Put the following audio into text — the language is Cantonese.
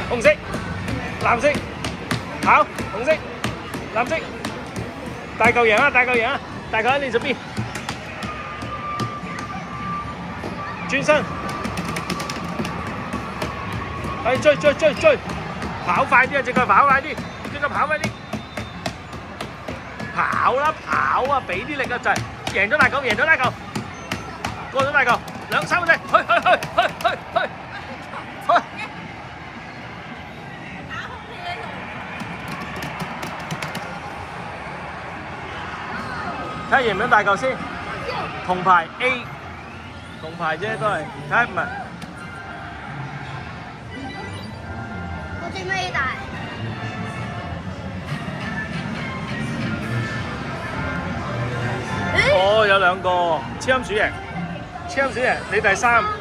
紅色、藍色，跑，紅色、藍色，大嚿贏啊！大嚿贏啊！大嚿喺你這邊，轉身，係追，跑快啲啊！隻腳跑快啲，隻腳跑快啲，跑啦跑啊！俾啲力啊！就係贏咗大嚿，贏咗大嚿，過咗大嚿，2、3個仔，去！睇下贏唔贏大嚿先，銅牌 A， 銅牌啫都係，睇下唔係。我最尾大。哦，有2個，超音鼠贏，你第3。